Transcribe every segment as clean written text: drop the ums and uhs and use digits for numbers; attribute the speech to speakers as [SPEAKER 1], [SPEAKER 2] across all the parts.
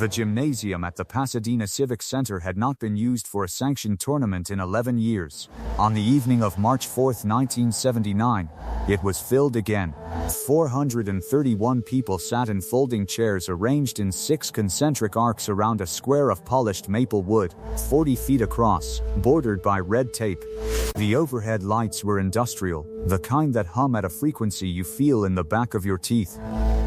[SPEAKER 1] The gymnasium at the Pasadena Civic Center had not been used for a sanctioned tournament in 11 years. On the evening of March 4, 1979, it was filled again. 431 people sat in folding chairs arranged in 6 concentric arcs around a square of polished maple wood, 40 feet across, bordered by red tape. The overhead lights were industrial, the kind that hum at a frequency you feel in the back of your teeth.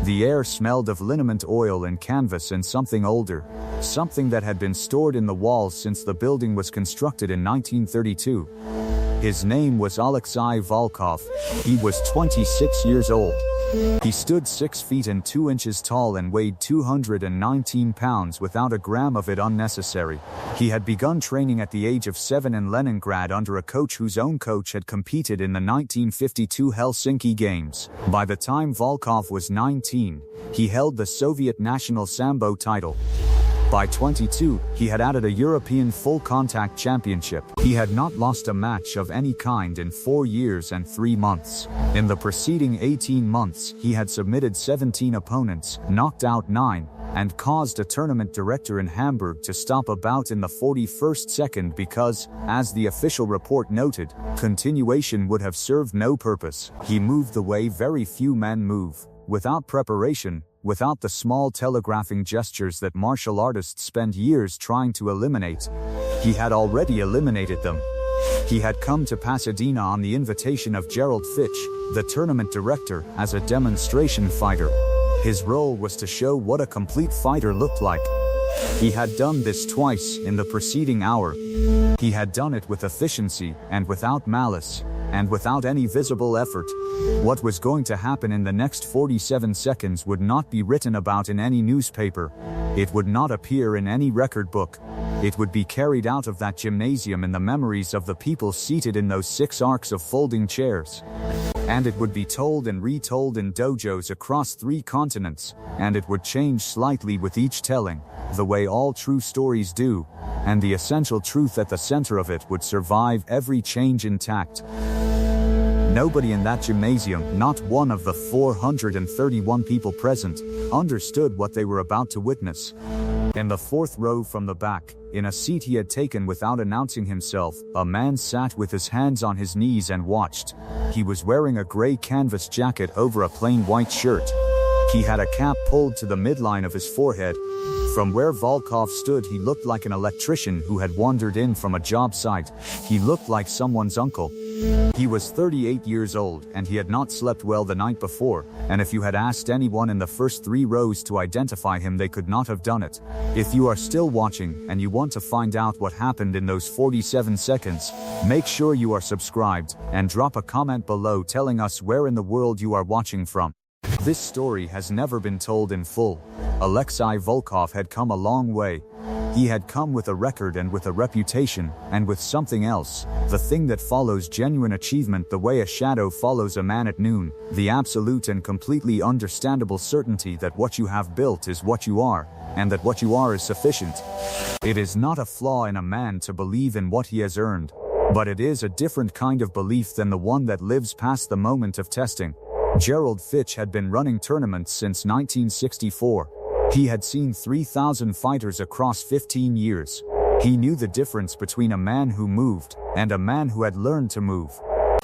[SPEAKER 1] The air smelled of liniment oil and canvas and something older, something that had been stored in the walls since the building was constructed in 1932. His name was Alexei Volkov. He was 26 years old. He stood 6 feet and 2 inches tall and weighed 219 pounds without a gram of it unnecessary. He had begun training at the age of 7 in Leningrad under a coach whose own coach had competed in the 1952 Helsinki Games. By the time Volkov was 19, he held the Soviet national sambo title. By 22, he had added a European full-contact championship. He had not lost a match of any kind in 4 years and 3 months. In the preceding 18 months, he had submitted 17 opponents, knocked out 9, and caused a tournament director in Hamburg to stop a bout in the 41st second because, as the official report noted, continuation would have served no purpose. He moved the way very few men move, without preparation, without the small telegraphing gestures that martial artists spend years trying to eliminate. He had already eliminated them. He had come to Pasadena on the invitation of Gerald Fitch, the tournament director, as a demonstration fighter. His role was to show what a complete fighter looked like. He had done this twice in the preceding hour. He had done it with efficiency and without malice, and without any visible effort. What was going to happen in the next 47 seconds would not be written about in any newspaper. It would not appear in any record book. It would be carried out of that gymnasium in the memories of the people seated in those 6 arcs of folding chairs. And it would be told and retold in dojos across 3 continents, and it would change slightly with each telling, the way all true stories do, and the essential truth at the center of it would survive every change intact. Nobody in that gymnasium, not one of the 431 people present, understood what they were about to witness. In the 4th row from the back, in a seat he had taken without announcing himself, a man sat with his hands on his knees and watched. He was wearing a gray canvas jacket over a plain white shirt. He had a cap pulled to the midline of his forehead. From where Volkov stood, he looked like an electrician who had wandered in from a job site. He looked like someone's uncle. He was 38 years old, and he had not slept well the night before, and if you had asked anyone in the first 3 rows to identify him, they could not have done it. If you are still watching, and you want to find out what happened in those 47 seconds, make sure you are subscribed, and drop a comment below telling us where in the world you are watching from. This story has never been told in full. Alexei Volkov had come a long way. He had come with a record and with a reputation, and with something else, the thing that follows genuine achievement the way a shadow follows a man at noon, the absolute and completely understandable certainty that what you have built is what you are, and that what you are is sufficient. It is not a flaw in a man to believe in what he has earned, but it is a different kind of belief than the one that lives past the moment of testing. Gerald Fitch had been running tournaments since 1964. He had seen 3,000 fighters across 15 years. He knew the difference between a man who moved and a man who had learned to move.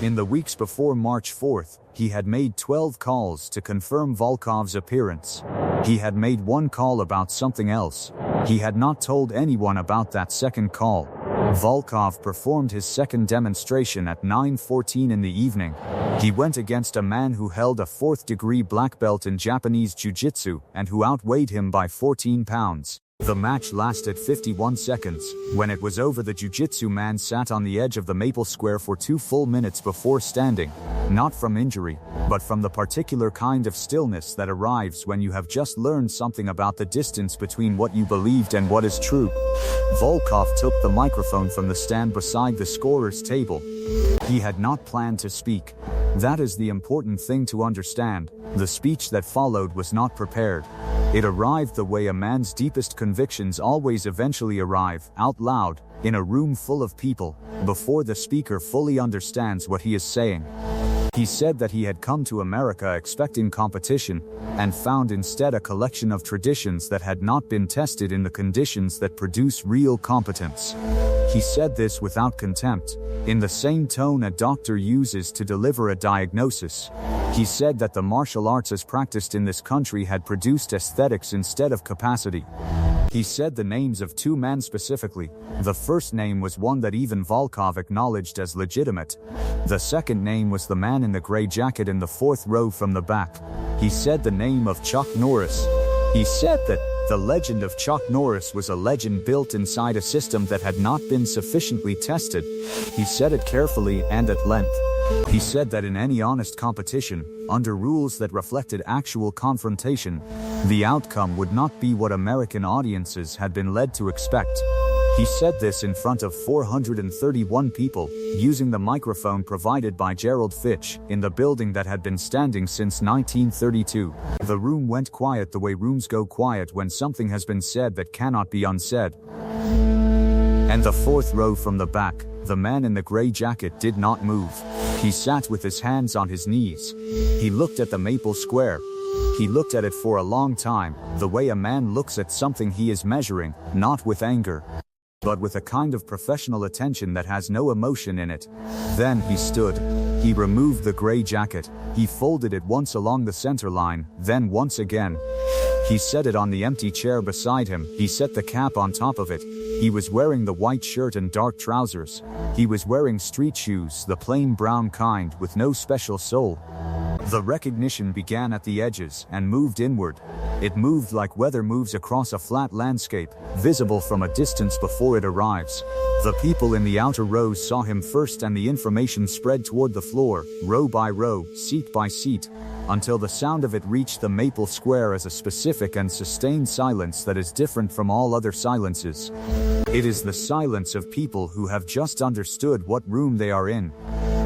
[SPEAKER 1] In the weeks before March 4th, he had made 12 calls to confirm Volkov's appearance. He had made 1 call about something else. He had not told anyone about that second call. Volkov performed his second demonstration at 9:14 in the evening. He went against a man who held a 4th-degree black belt in Japanese jiu-jitsu and who outweighed him by 14 pounds. The match lasted 51 seconds. When it was over, the jiu-jitsu man sat on the edge of the maple square for 2 full minutes before standing, not from injury, but from the particular kind of stillness that arrives when you have just learned something about the distance between what you believed and what is true. Volkov took the microphone from the stand beside the scorer's table. He had not planned to speak. That is the important thing to understand. The speech that followed was not prepared. It arrived the way a man's deepest convictions always eventually arrive, out loud, in a room full of people, before the speaker fully understands what he is saying. He said that he had come to America expecting competition, and found instead a collection of traditions that had not been tested in the conditions that produce real competence. He said this without contempt, in the same tone a doctor uses to deliver a diagnosis. He said that the martial arts as practiced in this country had produced aesthetics instead of capacity. He said the names of two men specifically. The first name was one that even Volkov acknowledged as legitimate. The second name was the man in the gray jacket in the fourth row from the back. He said the name of Chuck Norris. He said that the legend of Chuck Norris was a legend built inside a system that had not been sufficiently tested. He said it carefully and at length. He said that in any honest competition, under rules that reflected actual confrontation, the outcome would not be what American audiences had been led to expect. He said this in front of 431 people, using the microphone provided by Gerald Fitch, in the building that had been standing since 1932. The room went quiet the way rooms go quiet when something has been said that cannot be unsaid. And the fourth row from the back, the man in the gray jacket did not move. He sat with his hands on his knees. He looked at the maple square. He looked at it for a long time, the way a man looks at something he is measuring, not with anger, but with a kind of professional attention that has no emotion in it. Then he stood. He removed the gray jacket. He folded it once along the center line, then once again. He set it on the empty chair beside him. He set the cap on top of it. He was wearing the white shirt and dark trousers. He was wearing street shoes, the plain brown kind, with no special sole. The recognition began at the edges and moved inward. It moved like weather moves across a flat landscape, visible from a distance before it arrives. The people in the outer rows saw him first, and the information spread toward the floor, row by row, seat by seat, until the sound of it reached the maple square as a specific and sustained silence that is different from all other silences. It is the silence of people who have just understood what room they are in.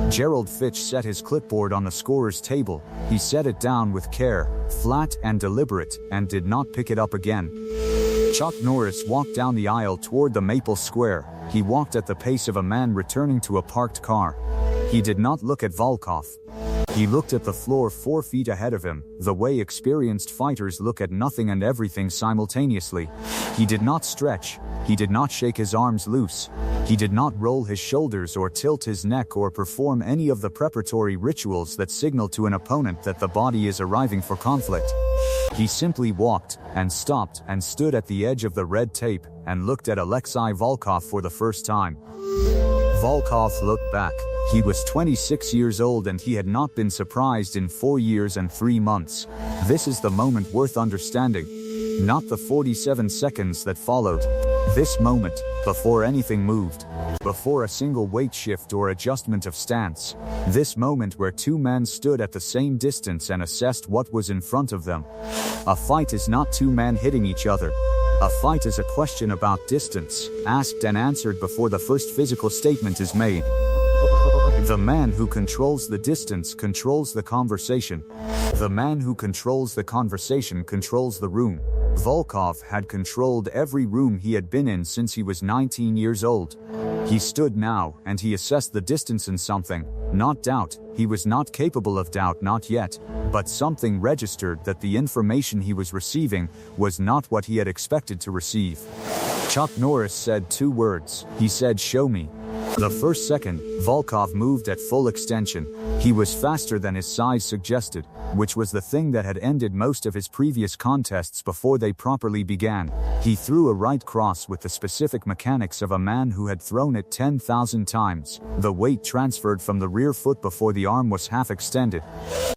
[SPEAKER 1] Gerald Fitch set his clipboard on the scorer's table. He set it down with care, flat and deliberate, and did not pick it up again. Chuck Norris walked down the aisle toward the maple square. He walked at the pace of a man returning to a parked car. He did not look at Volkov. He looked at the floor 4 feet ahead of him, the way experienced fighters look at nothing and everything simultaneously. He did not stretch. He did not shake his arms loose. He did not roll his shoulders or tilt his neck or perform any of the preparatory rituals that signal to an opponent that the body is arriving for conflict. He simply walked, and stopped, and stood at the edge of the red tape, and looked at Alexei Volkov for the first time. Volkov looked back. He was 26 years old, and he had not been surprised in 4 years and 3 months. This is the moment worth understanding, not the 47 seconds that followed. This moment, before anything moved, before a single weight shift or adjustment of stance. This moment where two men stood at the same distance and assessed what was in front of them. A fight is not two men hitting each other. A fight is a question about distance, asked and answered before the first physical statement is made. The man who controls the distance controls the conversation. The man who controls the conversation controls the room. Volkov had controlled every room he had been in since he was 19 years old. He stood now, and he assessed the distance in something, not doubt. He was not capable of doubt, not yet, but something registered that the information he was receiving was not what he had expected to receive. Chuck Norris said 2 words. He said, "Show me." The first second, Volkov moved at full extension. He was faster than his size suggested, which was the thing that had ended most of his previous contests before they properly began. He threw a right cross with the specific mechanics of a man who had thrown it 10,000 times. The weight transferred from the rear foot before the arm was half extended.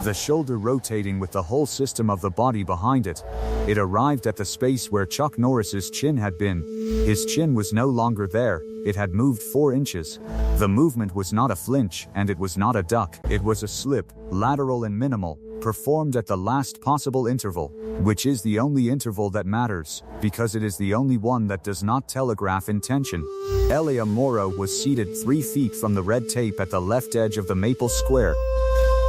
[SPEAKER 1] The shoulder rotating with the whole system of the body behind it. It arrived at the space where Chuck Norris's chin had been. His chin was no longer there. It had moved 4 inches. The movement was not a flinch, and it was not a duck. It was a slip, lateral and minimal, performed at the last possible interval, which is the only interval that matters, because it is the only one that does not telegraph intention. Elia Moro was seated 3 feet from the red tape at the left edge of the maple square.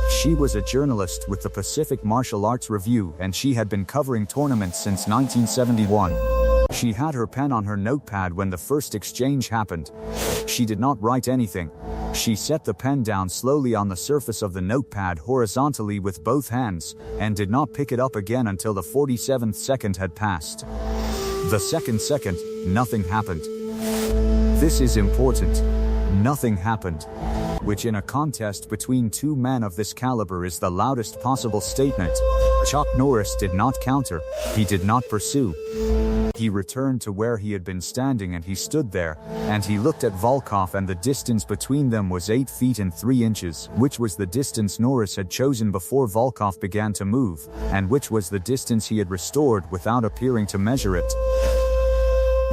[SPEAKER 1] She was a journalist with the Pacific Martial Arts Review, and she had been covering tournaments since 1971. She had her pen on her notepad when the first exchange happened. She did not write anything. She set the pen down slowly on the surface of the notepad horizontally with both hands, and did not pick it up again until the 47th second had passed. The second, nothing happened. This is important. Nothing happened. Which in a contest between two men of this caliber is the loudest possible statement. Chuck Norris did not counter. He did not pursue. He returned to where he had been standing, and he stood there, and he looked at Volkov, and the distance between them was 8 feet and 3 inches, which was the distance Norris had chosen before Volkov began to move, and which was the distance he had restored without appearing to measure it.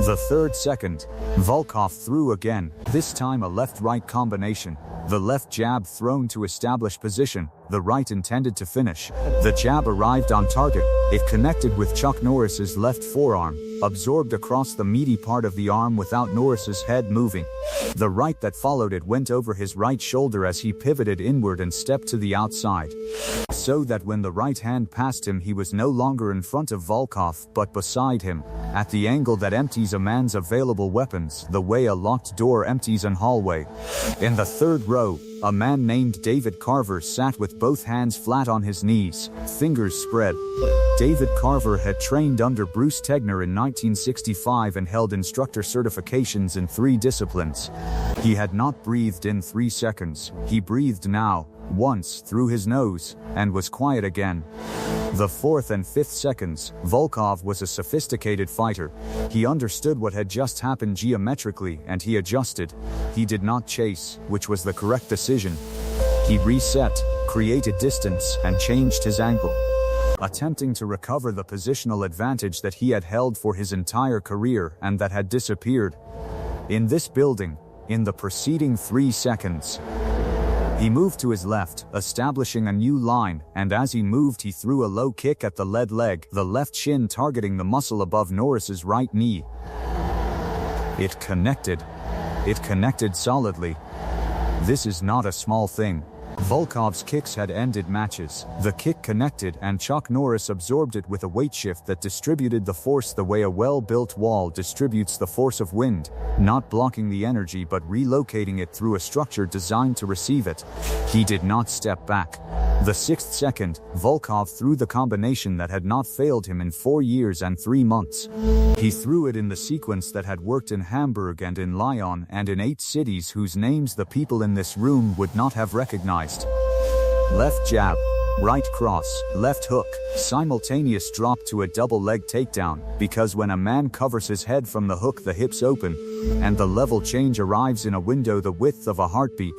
[SPEAKER 1] The third second, Volkov threw again, this time a left-right combination. The left jab thrown to establish position, the right intended to finish. The jab arrived on target. It connected with Chuck Norris's left forearm, absorbed across the meaty part of the arm without Norris's head moving. The right that followed it went over his right shoulder as he pivoted inward and stepped to the outside. So that when the right hand passed him, he was no longer in front of Volkov, but beside him, at the angle that empties a man's available weapons, the way a locked door empties an hallway. In the third row, a man named David Carver sat with both hands flat on his knees, fingers spread. David Carver had trained under Bruce Tegner in 1965 and held instructor certifications in 3 disciplines. He had not breathed in 3 seconds. He breathed now, once, through his nose, and was quiet again. The 4th and 5th seconds, Volkov was a sophisticated fighter. He understood what had just happened geometrically, and he adjusted. He did not chase, which was the correct decision. He reset, created distance, and changed his angle, attempting to recover the positional advantage that he had held for his entire career and that had disappeared. In this building, in the preceding 3 seconds, he moved to his left, establishing a new line, and as he moved he threw a low kick at the lead leg, the left shin targeting the muscle above Norris's right knee. It connected. It connected solidly. This is not a small thing. Volkov's kicks had ended matches. The kick connected, and Chuck Norris absorbed it with a weight shift that distributed the force the way a well-built wall distributes the force of wind, not blocking the energy but relocating it through a structure designed to receive it. He did not step back. The 6th second, Volkov threw the combination that had not failed him in 4 years and 3 months. He threw it in the sequence that had worked in Hamburg and in Lyon and in 8 cities whose names the people in this room would not have recognized. Left jab, right cross, left hook, simultaneous drop to a double leg takedown, because when a man covers his head from the hook the hips open, and the level change arrives in a window the width of a heartbeat.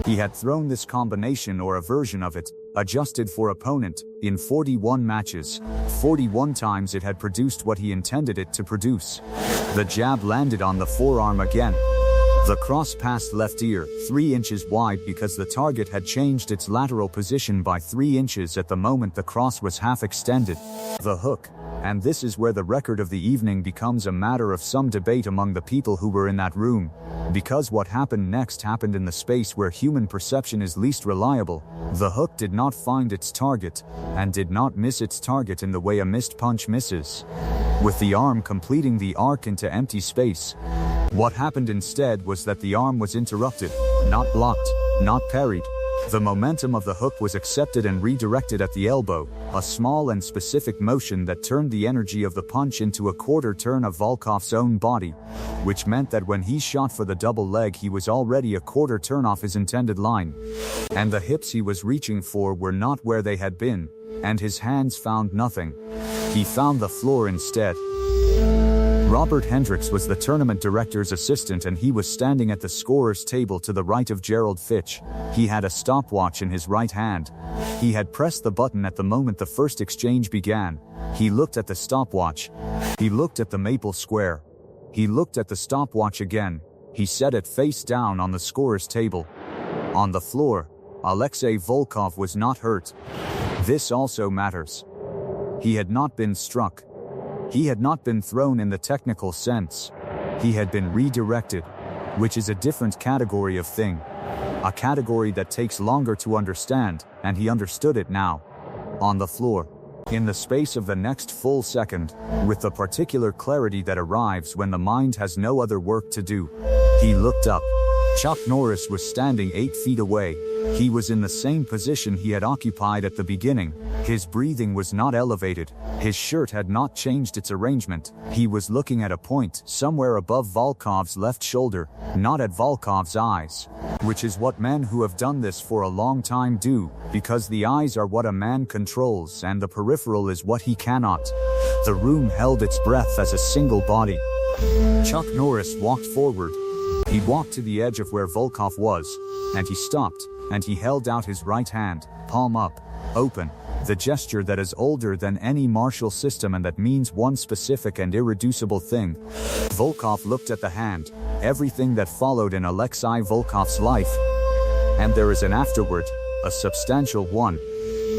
[SPEAKER 1] He had thrown this combination or a version of it, adjusted for opponent, in 41 matches. 41 times it had produced what he intended it to produce. The jab landed on the forearm again. The cross passed left ear, 3 inches wide, because the target had changed its lateral position by 3 inches at the moment the cross was half extended. The hook. And this is where the record of the evening becomes a matter of some debate among the people who were in that room. Because what happened next happened in the space where human perception is least reliable. The hook did not find its target, and did not miss its target in the way a missed punch misses, with the arm completing the arc into empty space. What happened instead was that the arm was interrupted, not blocked, not parried. The momentum of the hook was accepted and redirected at the elbow, a small and specific motion that turned the energy of the punch into a quarter turn of Volkov's own body, which meant that when he shot for the double leg he was already a quarter turn off his intended line. And the hips he was reaching for were not where they had been, and his hands found nothing. He found the floor instead. Robert Hendricks was the tournament director's assistant, and he was standing at the scorer's table to the right of Gerald Fitch. He had a stopwatch in his right hand. He had pressed the button at the moment the first exchange began. He looked at the stopwatch. He looked at the maple square. He looked at the stopwatch again. He set it face down on the scorer's table. On the floor, Alexei Volkov was not hurt. This also matters. He had not been struck. He had not been thrown in the technical sense. He had been redirected, which is a different category of thing. A category that takes longer to understand, and he understood it now. On the floor. In the space of the next full second, with the particular clarity that arrives when the mind has no other work to do, he looked up. Chuck Norris was standing 8 feet away. He was in the same position he had occupied at the beginning. His breathing was not elevated. His shirt had not changed its arrangement. He was looking at a point somewhere above Volkov's left shoulder, not at Volkov's eyes. Which is what men who have done this for a long time do, because the eyes are what a man controls and the peripheral is what he cannot. The room held its breath as a single body. Chuck Norris walked forward. He walked to the edge of where Volkov was, and he stopped, and he held out his right hand, palm up, open, the gesture that is older than any martial system and that means one specific and irreducible thing. Volkov looked at the hand, everything that followed in Alexei Volkov's life. And there is an afterward, a substantial one,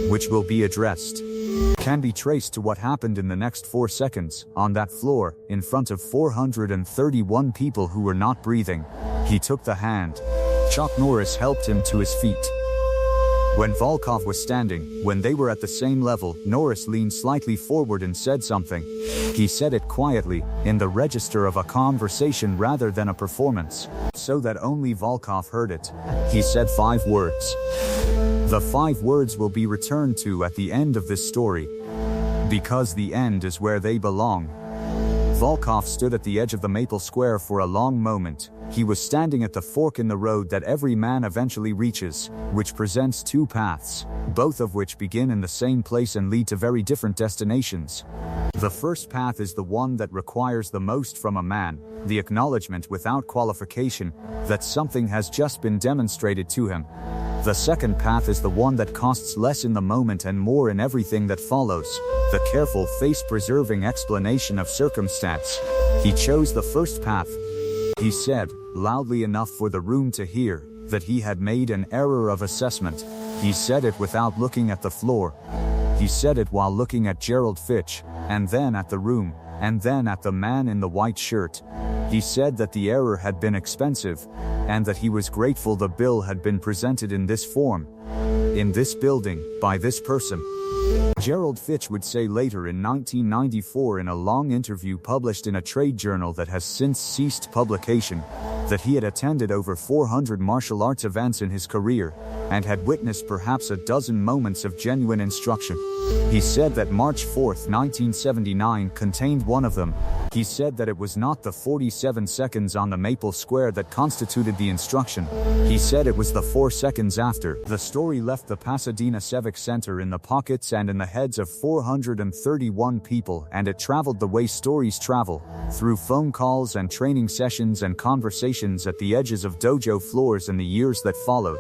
[SPEAKER 1] which will be addressed. Can be traced to what happened in the next 4 seconds, on that floor, in front of 431 people who were not breathing. He took the hand. Chuck Norris helped him to his feet. When Volkov was standing, when they were at the same level, Norris leaned slightly forward and said something. He said it quietly, in the register of a conversation rather than a performance, so that only Volkov heard it. He said 5 words. The 5 words will be returned to at the end of this story, because the end is where they belong. Volkov stood at the edge of the Maple Square for a long moment. He was standing at the fork in the road that every man eventually reaches, which presents 2 paths, both of which begin in the same place and lead to very different destinations. The first path is the one that requires the most from a man, the acknowledgement without qualification that something has just been demonstrated to him. The second path is the one that costs less in the moment and more in everything that follows, the careful face-preserving explanation of circumstance. He chose the first path. He said, loudly enough for the room to hear, that he had made an error of assessment. He said it without looking at the floor. He said it while looking at Gerald Fitch, and then at the room, and then at the man in the white shirt. He said that the error had been expensive, and that he was grateful the bill had been presented in this form, in this building, by this person. Gerald Fitch would say later in 1994 in a long interview published in a trade journal that has since ceased publication, that he had attended over 400 martial arts events in his career, and had witnessed perhaps a dozen moments of genuine instruction. He said that March 4, 1979 contained one of them. He said that it was not the 47 seconds on the Maple Square that constituted the instruction. He said it was the 4 seconds after. The story left the Pasadena Civic Center in the pockets and in the heads of 431 people, and it traveled the way stories travel, through phone calls and training sessions and conversations at the edges of dojo floors in the years that followed.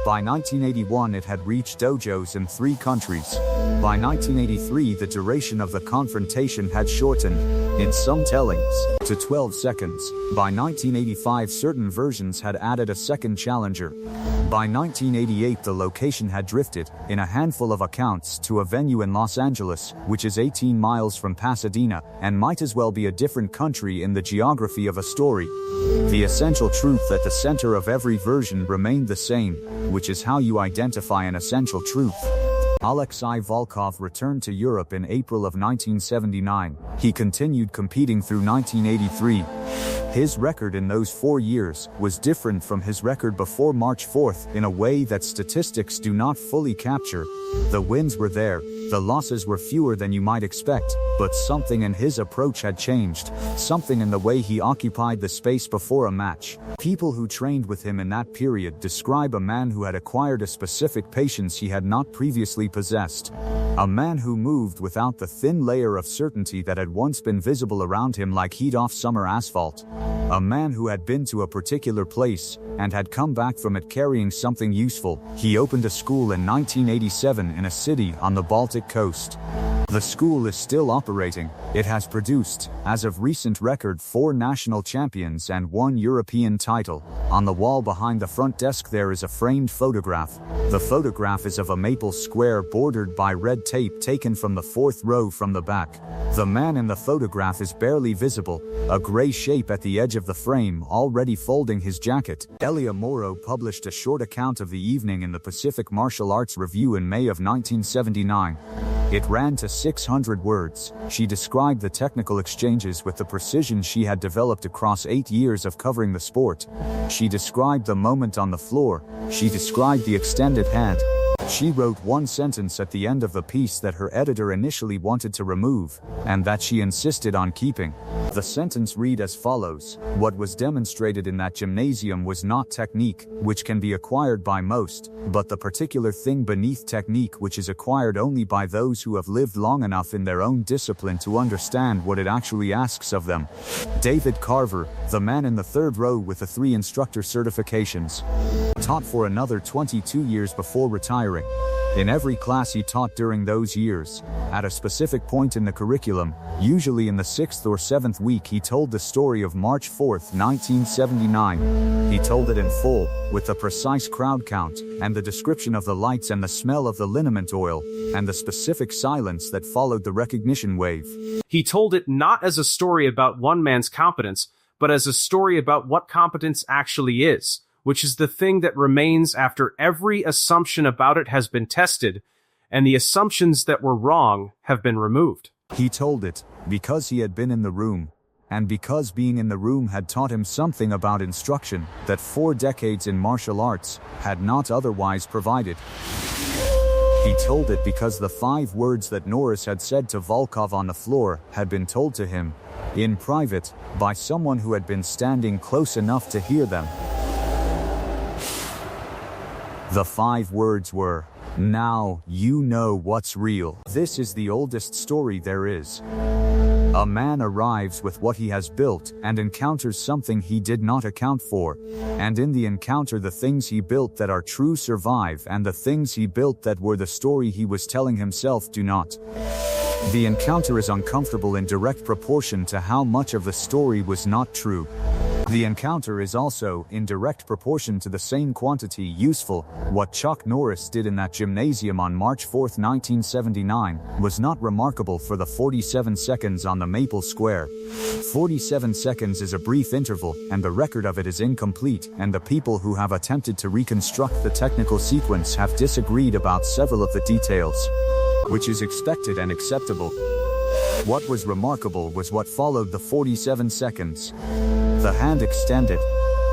[SPEAKER 1] By 1981 it had reached dojos in 3 countries. By 1983 the duration of the confrontation had shortened, in some tellings, to 12 seconds. By 1985 certain versions had added a second challenger. By 1988 the location had drifted, in a handful of accounts, to a venue in Los Angeles, which is 18 miles from Pasadena, and might as well be a different country in the geography of a story. The essential truth at the center of every version remained the same, which is how you identify an essential truth. Alexei Volkov returned to Europe in April of 1979. He continued competing through 1983. His record in those 4 years was different from his record before March 4th in a way that statistics do not fully capture. The wins were there, the losses were fewer than you might expect, but something in his approach had changed, something in the way he occupied the space before a match. People who trained with him in that period describe a man who had acquired a specific patience he had not previously possessed. A man who moved without the thin layer of certainty that had once been visible around him like heat off summer asphalt. A man who had been to a particular place, and had come back from it carrying something useful. He opened a school in 1987 in a city on the Baltic coast. The school is still operating. It has produced, as of recent record, 4 national champions and 1 European title. On the wall behind the front desk there is a framed photograph. The photograph is of a maple square bordered by red tape taken from the 4th row from the back. The man in the photograph is barely visible, a gray shape at the edge of the frame already folding his jacket. Elia Morrow published a short account of the evening in the Pacific Martial Arts Review in May of 1979. It ran to 600 words. She described the technical exchanges with the precision she had developed across 8 years of covering the sport. She described the moment on the floor. She described the extended hand. She wrote one sentence at the end of the piece that her editor initially wanted to remove, and that she insisted on keeping. The sentence read as follows: "What was demonstrated in that gymnasium was not technique, which can be acquired by most, but the particular thing beneath technique which is acquired only by those who have lived long enough in their own discipline to understand what it actually asks of them." David Carver, the man in the third row with the 3 instructor certifications, taught for another 22 years before retiring. In every class he taught during those years, at a specific point in the curriculum, usually in the 6th or 7th week, he told the story of March 4th, 1979. He told it in full, with the precise crowd count, and the description of the lights and the smell of the liniment oil, and the specific silence that followed the recognition wave.
[SPEAKER 2] He told it not as a story about one man's competence, but as a story about what competence actually is, which is the thing that remains after every assumption about it has been tested, and the assumptions that were wrong have been removed.
[SPEAKER 1] He told it because he had been in the room, and because being in the room had taught him something about instruction that 4 decades in martial arts had not otherwise provided. He told it because the 5 words that Norris had said to Volkov on the floor had been told to him, in private, by someone who had been standing close enough to hear them. The 5 words were, "Now you know what's real." This is the oldest story there is. A man arrives with what he has built and encounters something he did not account for, and in the encounter the things he built that are true survive, and the things he built that were the story he was telling himself do not. The encounter is uncomfortable in direct proportion to how much of the story was not true. The encounter is also, in direct proportion to the same quantity, useful. What Chuck Norris did in that gymnasium on March 4, 1979, was not remarkable for the 47 seconds on the Maple Square. 47 seconds is a brief interval, and the record of it is incomplete, and the people who have attempted to reconstruct the technical sequence have disagreed about several of the details, which is expected and acceptable. What was remarkable was what followed the 47 seconds. The hand extended.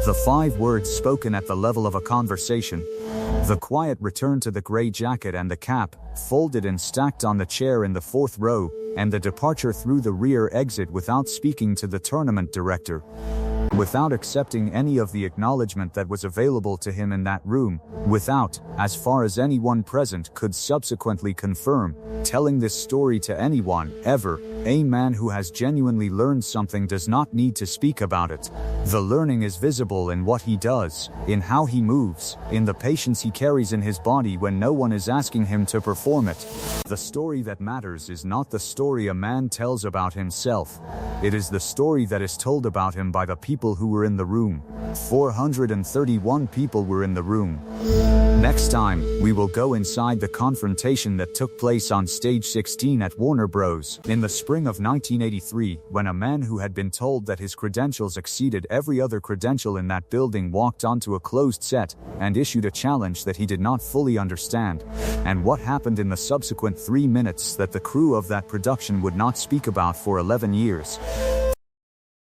[SPEAKER 1] The 5 words spoken at the level of a conversation. The quiet return to the gray jacket and the cap, folded and stacked on the chair in the 4th row, and the departure through the rear exit without speaking to the tournament director, without accepting any of the acknowledgement that was available to him in that room, without, as far as anyone present could subsequently confirm, telling this story to anyone, ever. A man who has genuinely learned something does not need to speak about it. The learning is visible in what he does, in how he moves, in the patience he carries in his body when no one is asking him to perform it. The story that matters is not the story a man tells about himself. It is the story that is told about him by the people who were in the room. 431 people were in the room. Next time, we will go inside the confrontation that took place on stage 16 at Warner Bros. in the spring of 1983, when a man who had been told that his credentials exceeded every other credential in that building walked onto a closed set and issued a challenge that he did not fully understand, and what happened in the subsequent 3 minutes that the crew of that production would not speak about for 11 years.